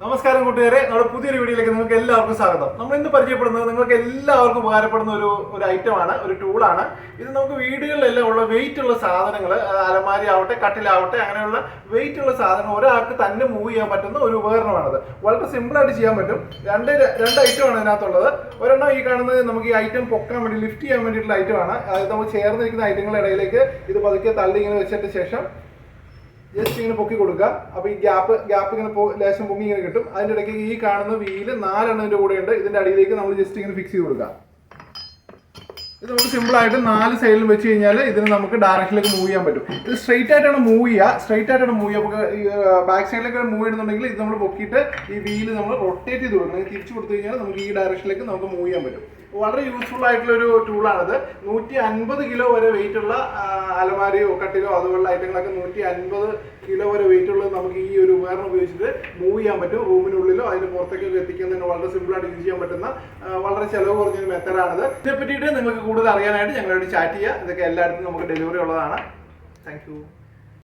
നമസ്കാരം കൂട്ടുകാരെ, നമ്മുടെ പുതിയൊരു വീഡിയോയിലേക്ക് നിങ്ങൾക്ക് എല്ലാവർക്കും സ്വാഗതം. നമ്മൾ ഇന്ന് പരിചയപ്പെടുന്നത് നിങ്ങൾക്ക് എല്ലാവർക്കും ഉപകാരപ്പെടുന്ന ഒരു ഐറ്റമാണ്, ഒരു ടൂളാണ്. ഇത് നമുക്ക് വീടുകളിലെല്ലാം ഉള്ള വെയിറ്റ് ഉള്ള സാധനങ്ങൾ, അലമാരി ആവട്ടെ, കട്ടിലാവട്ടെ, അങ്ങനെയുള്ള വെയിറ്റ് ഉള്ള സാധനം ഒരാൾക്ക് തന്നെ മൂവ് ചെയ്യാൻ പറ്റുന്ന ഒരു ഉപകരണമാണത്. വളരെ സിമ്പിളായിട്ട് ചെയ്യാൻ പറ്റും. രണ്ട് ഐറ്റമാണ് ഇതിനകത്തുള്ളത്. ഒരെണ്ണം ഈ കാണുന്നത് നമുക്ക് ഈ ഐറ്റം പൊക്കാൻ വേണ്ടി, ലിഫ്റ്റ് ചെയ്യാൻ വേണ്ടിയിട്ടുള്ള ഐറ്റമാണ്. അതായത് നമ്മൾ ചേർന്നിരിക്കുന്ന ഐറ്റങ്ങളുടെ ഇടയിലേക്ക് ഇത് പതുക്കെ തള്ളി ഇങ്ങനെ വെച്ചിട്ട് ശേഷം ജസ്റ്റ് ഇങ്ങനെ പൊക്കി കൊടുക്കുക. അപ്പോൾ ഈ ഗ്യാപ്പ് ഇങ്ങനെ ലേശം പൊങ്ങി ഇങ്ങനെ കിട്ടും. അതിൻ്റെ ഇടയ്ക്ക് ഈ കാണുന്ന വീല് 4 എണ്ണത്തിൻ്റെ കൂടെ ഉണ്ട്. ഇതിൻ്റെ അടിയിലേക്ക് നമ്മൾ ജസ്റ്റ് ഇങ്ങനെ ഫിക്സ് ചെയ്ത് കൊടുക്കുക. ഇത് നമുക്ക് സിമ്പിളായിട്ട് 4 സൈഡിലും വെച്ച് കഴിഞ്ഞാൽ ഇതിന് നമുക്ക് ഡയറക്ഷനിലേക്ക് മൂവ് ചെയ്യാൻ പറ്റും. ഇത് സ്ട്രെയിറ്റ് ആയിട്ടാണ് മൂവ് ചെയ്യുക. നമുക്ക് ബാക്ക് സൈഡിലേക്ക് മൂവ് ചെയ്യുന്നുണ്ടെങ്കിൽ ഇത് നമ്മൾ പൊക്കിയിട്ട് ഈ വീല് നമ്മൾ റൊട്ടേറ്റ് ചെയ്ത് കൊടുക്കണം. തിരിച്ചു കൊടുത്തു കഴിഞ്ഞാൽ നമുക്ക് ഈ ഡയറക്ഷനിലേക്ക് നമുക്ക് മൂവ് ചെയ്യാൻ പറ്റും. വളരെ യൂസ്ഫുൾ ആയിട്ടുള്ളൊരു ടൂളാണിത്. 150 കിലോ വരെ വെയിറ്റ് ഉള്ള അലമാരിയോ കട്ടിലോ അതുപോലുള്ള ഐറ്റങ്ങളൊക്കെ 150 കിലോ വരെ വെയിറ്റ് ഉള്ളത് നമുക്ക് ഈ ഒരു ഉപകരണം ഉപയോഗിച്ചിട്ട് മൂവ് ചെയ്യാൻ പറ്റും. റൂമിനുള്ളിലോ അതിന് പുറത്തേക്കൊക്കെ എത്തിക്കുന്നതിന് വളരെ സിമ്പിളായിട്ട് യൂസ് ചെയ്യാൻ പറ്റുന്ന വളരെ ചിലവ് കുറഞ്ഞൊരു മെത്തേഡാണിത്. ഇതിനെ പറ്റിയിട്ട് നിങ്ങൾക്ക് കൂടുതൽ അറിയാനായിട്ട് ഞങ്ങളോട് ചാറ്റ് ചെയ്യുക. ഇതൊക്കെ എല്ലായിടത്തും നമുക്ക് ഡെലിവറി ഉള്ളതാണ്. Thank you.